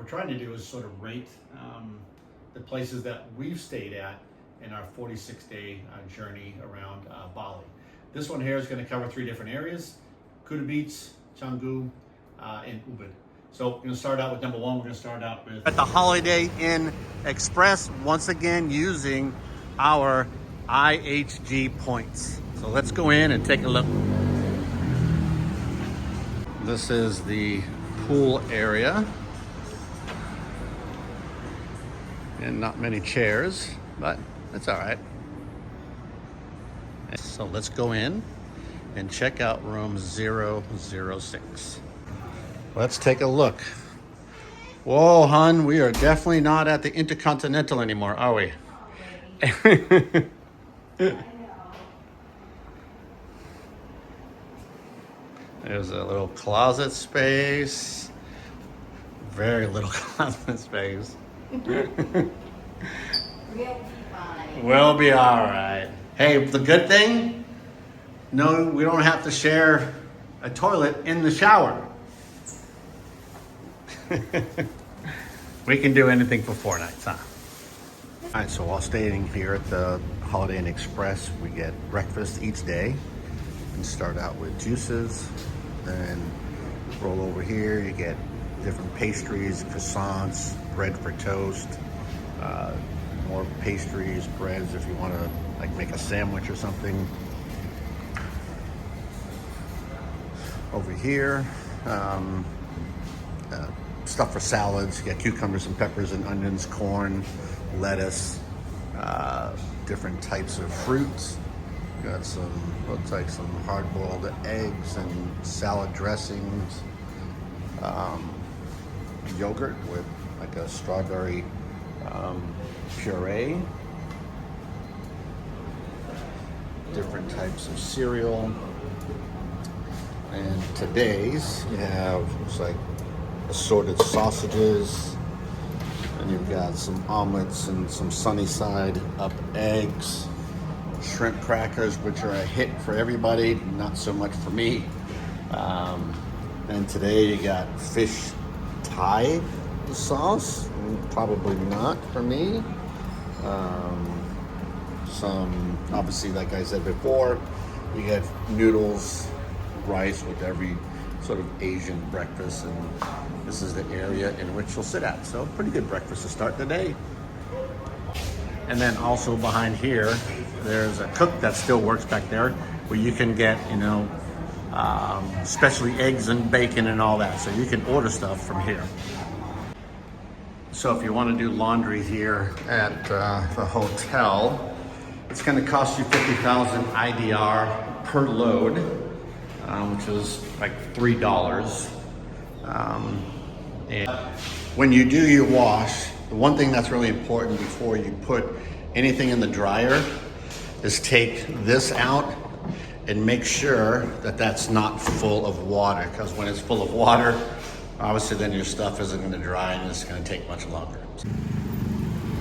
trying to do is sort of rate the places that we've stayed at in our 46-day journey around Bali. This one here is going to cover 3 different areas: Kuta Beach, Canggu, and Ubud. So we're going to start out with number 1. We're going to start out with at the Holiday Inn Express, once again using our IHG points. So let's go in and take a look. This is the pool area. And not many chairs, but that's all right. So let's go in and check out room 006. Let's take a look. Whoa, hun, we are definitely not at the Intercontinental anymore, are we? There's a little closet space. Very little closet space. We'll be fine. We'll be all right. Hey, the good thing, no, we don't have to share a toilet in the shower. We can do anything for 4 nights, huh? All right, so while staying here at the Holiday Inn Express, we get breakfast each day. And start out with juices, then roll over here, you get different pastries, croissants, bread for toast, more pastries, breads if you want to like make a sandwich or something. Over here, stuff for salads. You get cucumbers and peppers and onions, corn, lettuce, different types of fruits. Got some, looks like some hard-boiled eggs and salad dressings. Yogurt with like a strawberry puree. Different types of cereal. And today's you have, looks like assorted sausages. And you've got some omelets and some sunny side up eggs. Shrimp crackers, which are a hit for everybody, not so much for me. And today you got fish Thai sauce, probably not for me. Some, obviously, like I said before, you get noodles, rice with every sort of Asian breakfast, and this is the area in which you'll sit at. So pretty good breakfast to start the day. And then also behind here, there's a cook that still works back there where you can get, you know, especially eggs and bacon and all that. So you can order stuff from here. So if you want to do laundry here at the hotel, it's going to cost you 50,000 IDR per load, which is like $3. And when you do your wash, the one thing that's really important before you put anything in the dryer is take this out and make sure that that's not full of water, because when it's full of water, obviously then your stuff isn't going to dry and it's going to take much longer.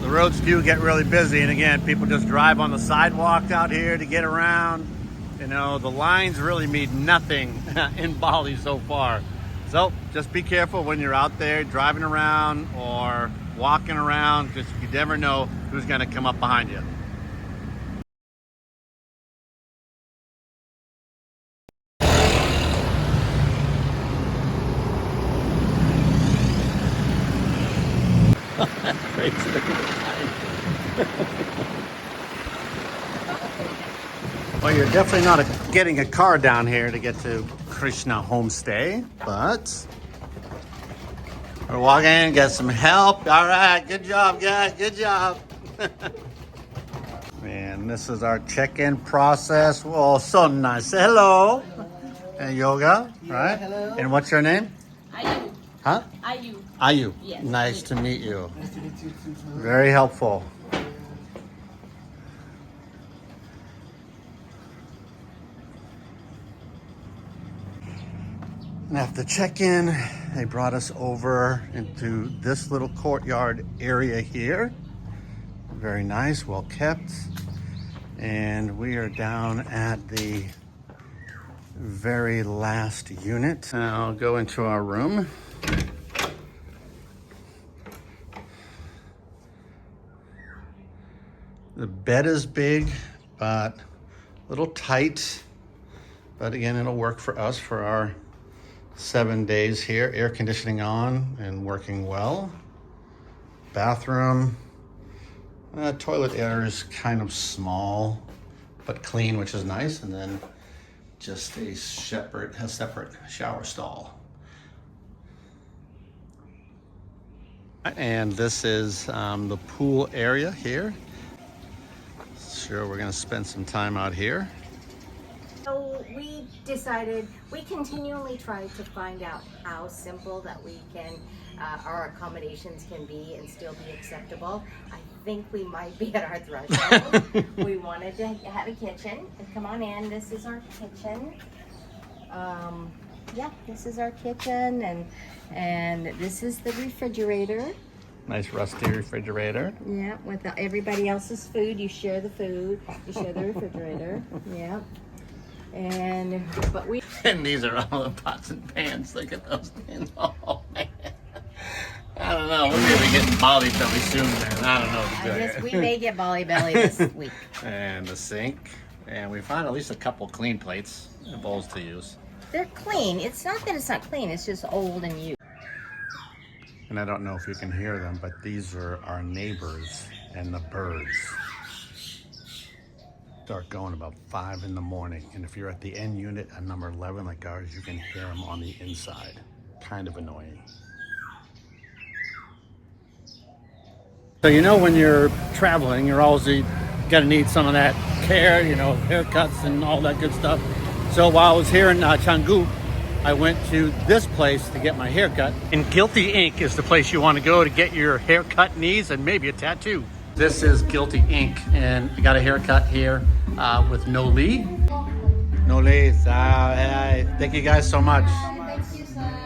The roads do get really busy, and again, people just drive on the sidewalk out here to get around. You know, the lines really mean nothing in Bali so far. So just be careful when you're out there driving around or walking around, because you never know who's going to come up behind you. Well, you're definitely not getting a car down here to get to Krisna Homestay, but we're walking in, get some help. All right, good job, guys, good job. And this is our check-in process. Oh, so nice. Hello. And yoga, right? Hello. And what's your name? Ayu. Huh? Ayu. Ayu. Yes. Nice to meet you. Nice to meet you too. Very helpful. And after check-in, they brought us over into this little courtyard area here. Very nice, well kept. And we are down at the very last unit. Now I'll go into our room. The bed is big, but a little tight. But again, it'll work for us for our 7 days here. Air conditioning on and working well. Bathroom. Toilet area is kind of small, but clean, which is nice. And then just a separate shower stall. And this is the pool area here. Sure, we're gonna spend some time out here. So we decided, we continually try to find out how simple that we can, our accommodations can be and still be acceptable. I think we might be at our threshold. We wanted to have a kitchen. And come on in, this is our kitchen. Yeah, this is our kitchen, and this is the refrigerator. Nice rusty refrigerator. Yeah, with everybody else's food, you share the food, you share the refrigerator. Yeah. But we. And these are all the pots and pans. Look at those things. Oh man. I don't know. We're gonna be getting Bali belly soon, man. I don't know what to I do guess here. we may get Bali belly this week. And the sink. And we found at least a couple clean plates and bowls to use. They're clean. It's not that it's not clean. It's just old and used. And I don't know if you can hear them, but these are our neighbors and the birds. Start going about 5 in the morning. And if you're at the end unit at number 11 like ours, you can hear them on the inside. Kind of annoying. So you know when you're traveling, you're always gonna need some of that care, you know, haircuts and all that good stuff. So while I was here in Canggu, I went to this place to get my haircut. And Guilty Ink is the place you want to go to get your haircut needs and maybe a tattoo. This is Guilty Ink, and I got a haircut here with No Lee. No Lee, thank you guys so much.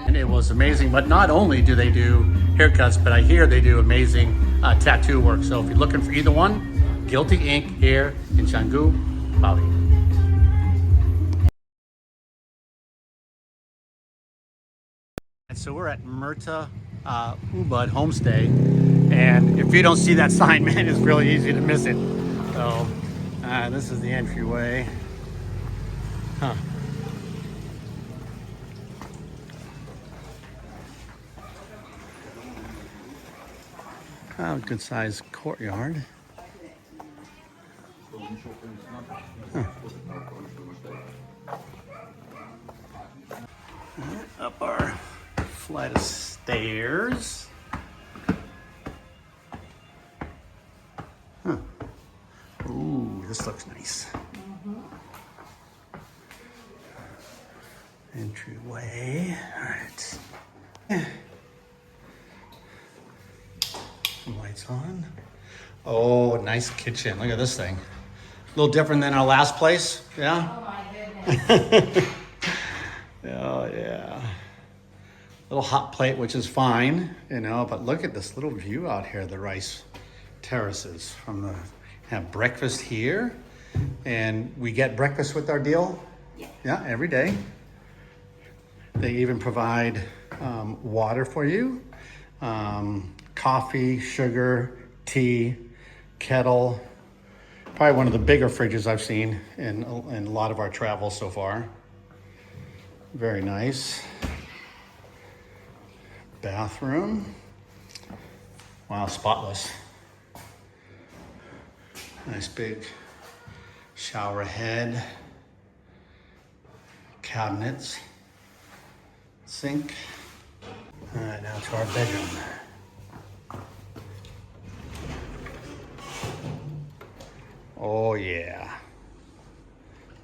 And it was amazing, but not only do they do haircuts, but I hear they do amazing tattoo work. So if you're looking for either one, Guilty Ink here in Canggu, Bali. So we're at Merta Ubud Homestay, and if you don't see that sign, man, it's really easy to miss it. So this is the entryway. Huh. Oh, good sized courtyard. Huh. Up our flight of stairs. Huh. Ooh, this looks nice. Entryway. All right. Some lights on. Oh, nice kitchen. Look at this thing. A little different than our last place. Yeah? Oh my goodness. Oh, yeah. Little hot plate, which is fine, you know, but look at this little view out here, the rice terraces from the, have breakfast here, and we get breakfast with our deal. Yeah, every day. They even provide water for you, coffee, sugar, tea, kettle. Probably one of the bigger fridges I've seen in a lot of our travels so far. Very nice. Bathroom. Wow, spotless. Nice big shower head. Cabinets. Sink. All right, now to our bedroom. Oh yeah.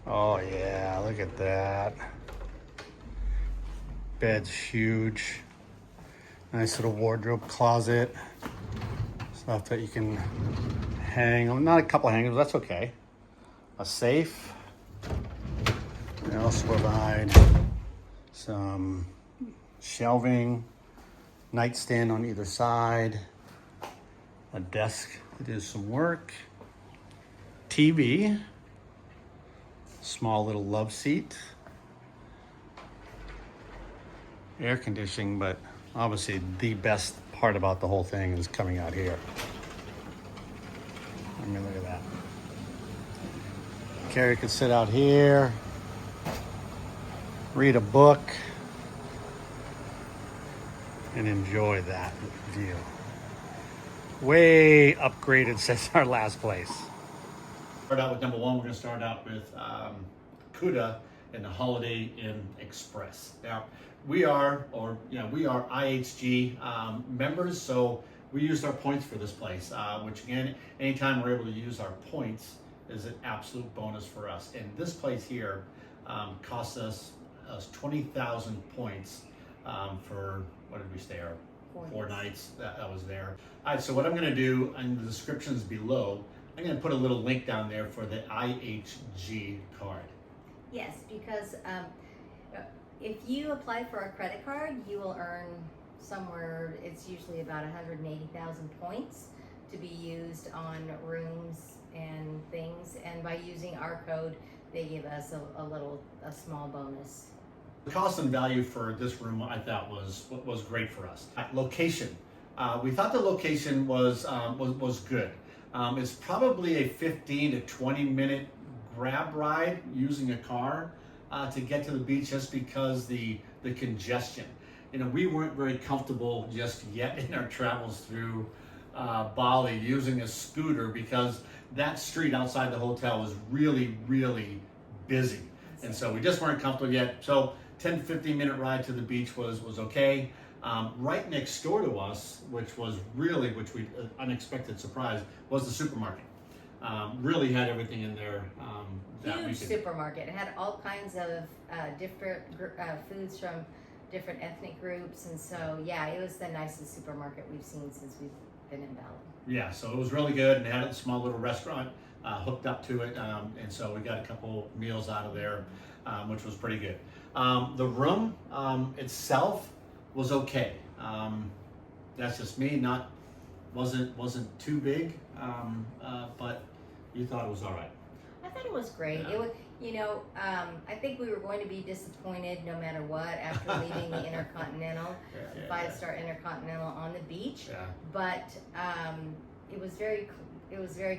Oh yeah, look at that. Bed's huge. Nice little wardrobe closet. Stuff that you can hang. Not a couple of hangers, that's okay. A safe. They also provide some shelving, nightstand on either side, a desk to do some work, TV, small little love seat, air conditioning, but obviously the best part about the whole thing is coming out here. I mean, look at that. Carrie could sit out here, read a book, and enjoy that view. Way upgraded since our last place. Start out with number one. We're going to start out with Kuta and the Holiday Inn Express. Now, we are IHG members, so we used our points for this place, which again, anytime we're able to use our points is an absolute bonus for us. And this place here cost us 20,000 points for, what did we stay, our 4 nights that was there. All right, so what I'm gonna do in the descriptions below, I'm gonna put a little link down there for the IHG card. Yes, because if you apply for a credit card, you will earn somewhere, it's usually about 180,000 points to be used on rooms and things. And by using our code, they give us a small bonus. The cost and value for this room, I thought, was great for us. Location, we thought the location was good. It's probably a 15 to 20 minute grab ride using a car to get to the beach, just because the congestion. You know, we weren't very comfortable just yet in our travels through Bali using a scooter, because that street outside the hotel was really, really busy. And so we just weren't comfortable yet. So 10, 15 minute ride to the beach was okay. Right next door to us, which we unexpected surprise, was the supermarket. Really had everything in there. Huge supermarket. It had all kinds of different foods from different ethnic groups, and so yeah, it was the nicest supermarket we've seen since we've been in Bali. Yeah, so it was really good, and they had a small little restaurant hooked up to it, and so we got a couple meals out of there, which was pretty good. The room itself was okay. That's just me. Wasn't too big, but you thought it was all right. I thought it was great. Yeah. It was, I think we were going to be disappointed no matter what after leaving the Intercontinental, five-star Intercontinental on the beach. Yeah. But it was very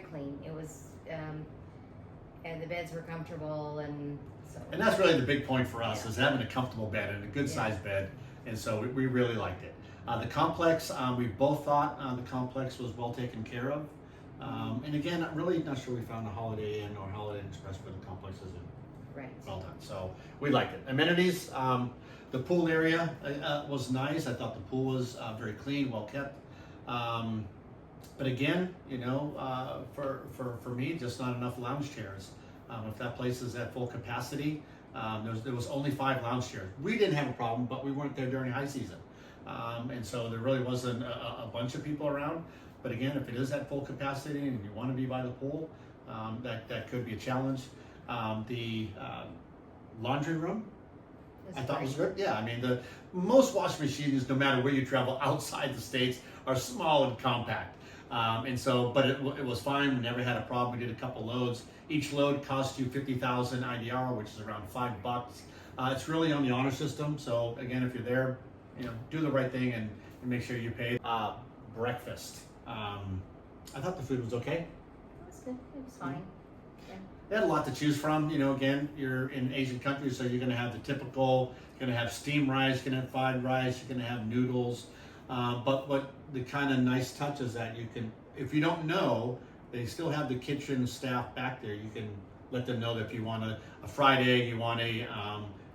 clean. It was, and the beds were comfortable, and so. And that's really the big point for us, is having a comfortable bed and a good sized bed, and so we really liked it. The complex, we both thought the complex was well taken care of. And again, I'm really not sure we found a Holiday Inn or Holiday Inn Express where the complex isn't well done. So we liked it. Amenities, the pool area was nice. I thought the pool was very clean, well kept. But again, for me, just not enough lounge chairs. If that place is at full capacity, there was only 5 lounge chairs. We didn't have a problem, but we weren't there during high season. And so there really wasn't a bunch of people around. But again, if it is at full capacity and you want to be by the pool, that could be a challenge. The laundry room, I thought was good. Yeah, I mean, the most washing machines, no matter where you travel outside the States, are small and compact. And so, but it was fine. We never had a problem. We did a couple loads. Each load cost you 50,000 IDR, which is around $5. It's really on the honor system. So again, if you're there, do the right thing and make sure you pay. Breakfast. I thought the food was okay. It was good. It was fine. Yeah. They had a lot to choose from. Again, you're in Asian countries, so you're going to have the typical. You're going to have steamed rice. You're going to have fried rice. You're going to have noodles. But what the kind of nice touch is that you can, if you don't know, they still have the kitchen staff back there. You can let them know that if you want a fried egg, you want a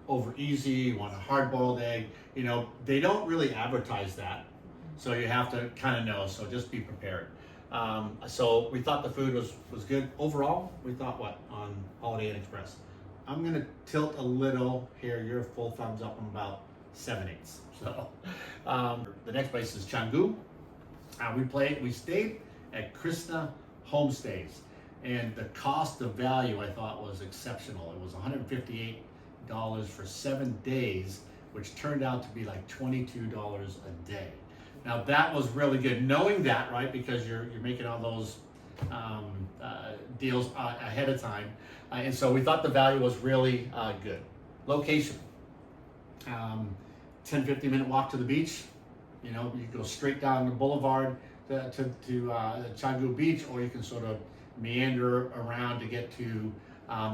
over easy, you want a hard-boiled egg. They don't really advertise that. So you have to kind of know, so just be prepared. So we thought the food was good. Overall, we thought what on Holiday Inn Express? I'm gonna tilt a little here. You're a full thumbs up. I'm about 7/8. So the next place is Canggu. We stayed at Krisna Homestays, and the cost of value I thought was exceptional. It was $158 for 7 days, which turned out to be like $22 a day. Now that was really good, knowing that, right? Because you're making all those deals ahead of time, and so we thought the value was really good. Location, 10-15 minute walk to the beach. You go straight down the boulevard to Canggu Beach, or you can sort of meander around to get to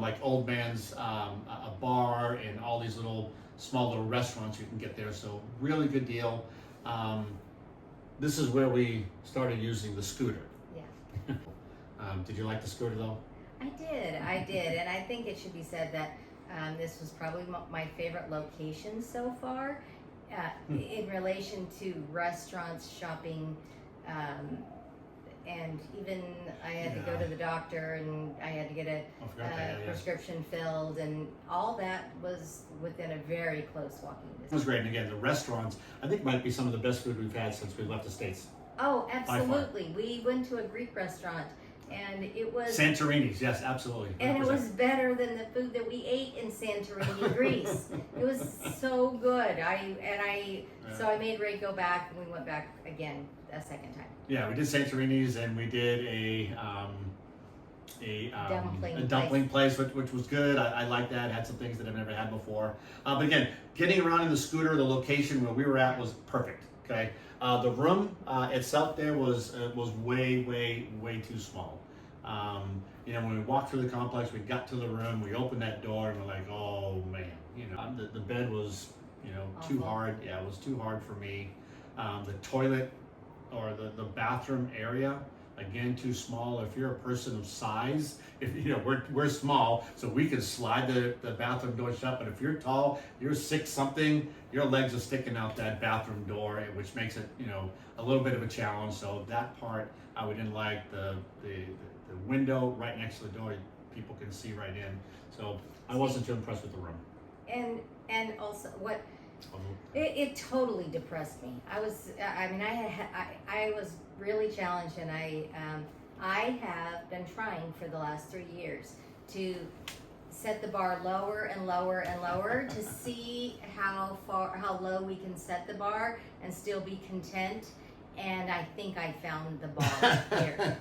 like Old Man's a bar and all these small little restaurants you can get there. So really good deal. This is where we started using the scooter. Yeah. Did you like the scooter though? I did, and I think it should be said that this was probably my favorite location so far, in relation to restaurants, shopping, and even I had to go to the doctor, and I had to get a prescription filled, and all that was within a very close walking distance. It was great, and again, the restaurants, I think might be some of the best food we've had since we left the States. Oh, absolutely. We went to a Greek restaurant, and it was Santorini's, yes, absolutely. 100%. And it was better than the food that we ate in Santorini, Greece. It was so good. So I made Ray go back, and we went back again a second time. Yeah, we did Santorini's, and we did a dumpling place, which was good. I like that. Had some things that I've never had before. But again, getting around in the scooter, the location where we were at was perfect. Okay, the room itself there was way too small. When we walked through the complex, we got to the room, we opened that door, and we're like, oh man, the bed was too hard. Yeah, it was too hard for me. The toilet or the bathroom area, again, too small. If you're a person of size, we're small, so we can slide the bathroom door shut. But if you're tall, you're 6 something, your legs are sticking out that bathroom door, which makes it a little bit of a challenge. So that part we didn't like. The window right next to the door, people can see right in. So I wasn't too impressed with the room. And also what. It totally depressed me. I was really challenged, and I have been trying for the last 3 years to set the bar lower and lower and lower to see how low we can set the bar and still be content. And I think I found the bar here.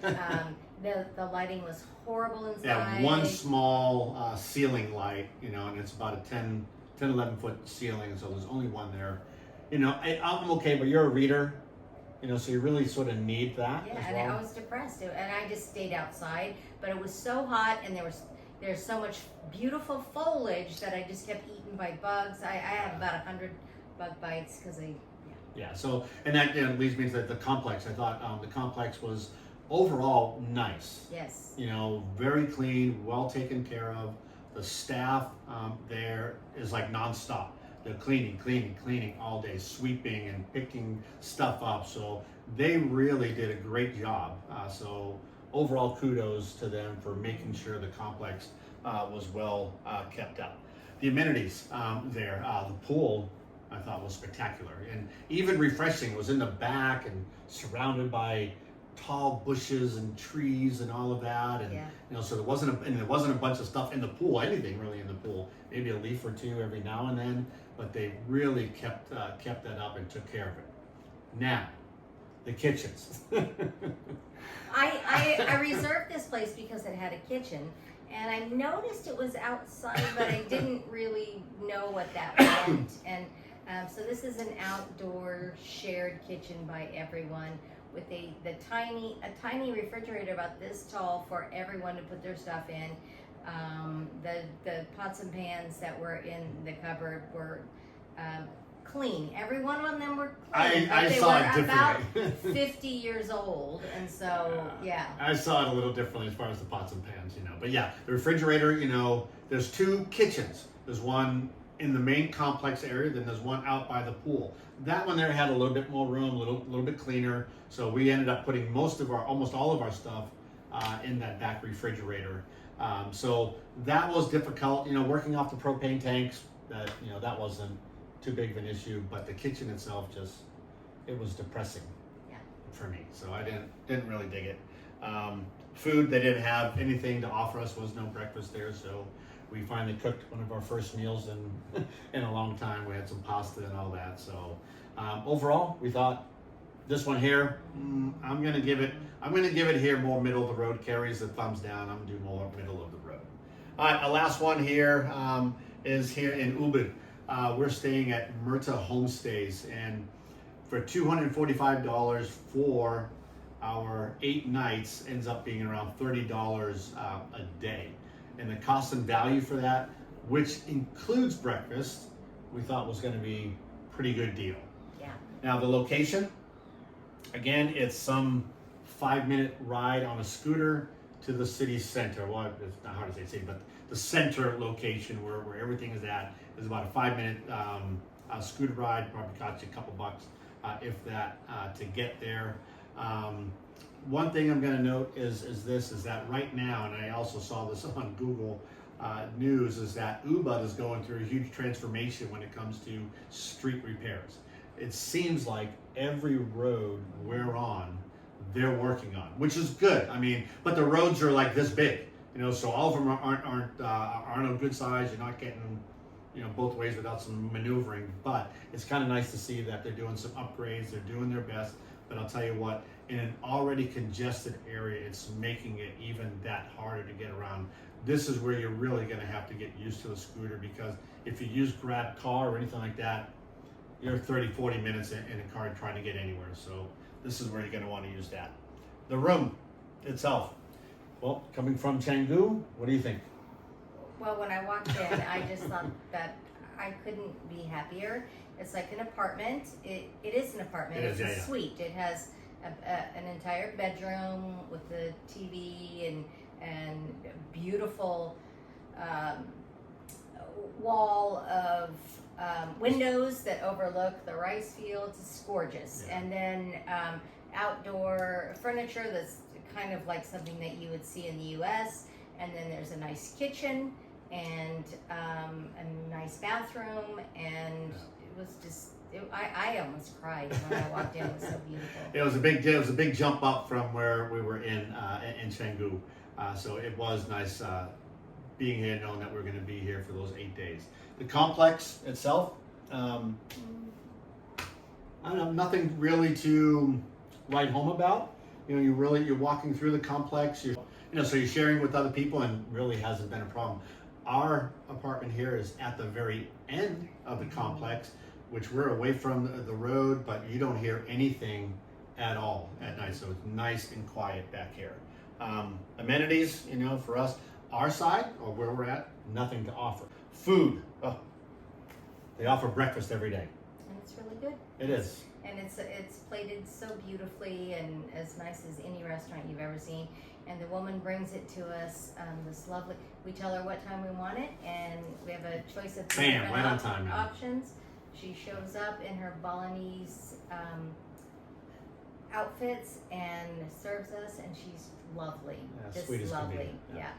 The lighting was horrible inside. Yeah, one small ceiling light, and it's about a 10, 11 foot ceiling, so there's only one there. I'm okay, but you're a reader, so you really sort of need that. Yeah, as and well. I was depressed, and I just stayed outside, but it was so hot, and there's so much beautiful foliage that I just kept eaten by bugs. I have about 100 bug bites because Yeah, so, and that leads me to the complex. I thought the complex was overall nice. Yes. Very clean, well taken care of. The staff there is like nonstop. They're cleaning all day, sweeping and picking stuff up. So they really did a great job. So overall, kudos to them for making sure the complex was well kept up. The amenities there, the pool, I thought was spectacular and even refreshing. It was in the back and surrounded by tall bushes and trees and all of that, and so there wasn't a bunch of stuff in the pool, anything really in the pool. Maybe a leaf or two every now and then, but they really kept that up and took care of it. Now, the kitchens. I reserved this place because it had a kitchen, and I noticed it was outside, but I didn't really know what that meant. And so this is an outdoor shared kitchen by everyone, with a tiny refrigerator about this tall for everyone to put their stuff in. The pots and pans that were in the cupboard were clean. Every one of them were clean. I they saw were it about differently. 50 years old, and so yeah. I saw it a little differently as far as the pots and pans, But yeah, the refrigerator, there's 2 kitchens. There's one in the main complex area, then there's one out by the pool. That one there had a little bit more room, a little bit cleaner. So we ended up putting almost all of our stuff in that back refrigerator. So that was difficult, working off the propane tanks. That wasn't too big of an issue, but the kitchen itself it was depressing for me. So I didn't really dig it. Food, they didn't have anything to offer us. Was no breakfast there, so we finally cooked one of our first meals in a long time. We had some pasta and all that. So overall, we thought this one here, I'm gonna give it here more middle of the road. Carries the thumbs down. I'm gonna do more middle of the road. All right, our last one here is here in Ubud. We're staying at Merta Homestays, and for $245 for our 8 nights ends up being around $30 a day. And the cost and value for that, which includes breakfast, we thought was going to be a pretty good deal. Yeah. Now the location, again, it's some 5-minute ride on a scooter to the city center. Well, it's not hard to say city, but the center location where everything is at is about a 5-minute scooter ride. Probably cost you a couple bucks, if that, to get there. One thing I'm going to note is that right now, and I also saw this on Google News, is that Ubud is going through a huge transformation when it comes to street repairs. It seems like every road we're on, they're working on, which is good. I mean, but the roads are like this big, so all of them aren't a good size. You're not getting, both ways without some maneuvering. But it's kind of nice to see that they're doing some upgrades. They're doing their best. But I'll tell you what, in an already congested area, it's making it even that harder to get around. This is where you're really going to have to get used to the scooter, because if you use Grab Car or anything like that, you're 30-40 minutes in a car trying to get anywhere. So this is where you're going to want to use that. The room itself, well, coming from Canggu, what do you think? Well, when I walked in, I just thought that I couldn't be happier. It's like an apartment. It is an apartment. It is, it's a suite. It has an entire bedroom with the TV and beautiful wall of windows that overlook the rice fields. It's gorgeous. Yeah. And then outdoor furniture that's kind of like something that you would see in the U.S. And then there's a nice kitchen and a nice bathroom, and it was just, I almost cried when I walked in. It was so beautiful. It was a big jump up from where we were in Canggu. So it was nice being here, knowing that we're going to be here for those 8 days. The complex itself, I don't know, nothing really to write home about. You're walking through the complex. So you're sharing with other people, and really hasn't been a problem. Our apartment here is at the very end of the complex, which we're away from the road, but you don't hear anything at all at night. So it's nice and quiet back here. Amenities, for us, our side or where we're at, nothing to offer. Food, they offer breakfast every day. And it's really good. It is. And it's plated so beautifully and as nice as any restaurant you've ever seen. And the woman brings it to us, this lovely, we tell her what time we want it, and we have a choice of Bam, right on time, options. She shows up in her Balinese outfits and serves us, and she's lovely. Yeah, just sweet as lovely. can be. Yeah.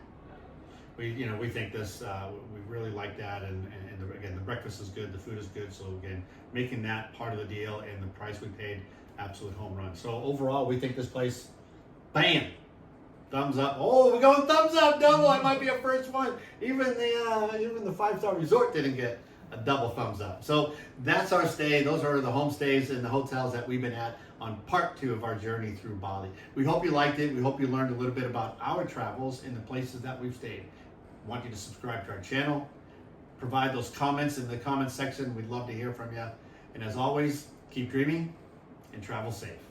We think this, we really like that, and again, the breakfast is good, the food is good, so again, making that part of the deal, and the price we paid, absolute home run. So overall, we think this place, bam, thumbs up. Oh, we're going thumbs up, double. It might be a first one. Even the 5-star resort didn't get a double thumbs up. So that's our stay. Those are the homestays and the hotels that we've been at on part 2 of our journey through Bali. We hope you liked it. We hope you learned a little bit about our travels and the places that we've stayed. I want you to subscribe to our channel. Provide those comments in the comment section. We'd love to hear from you. And as always, keep dreaming and travel safe.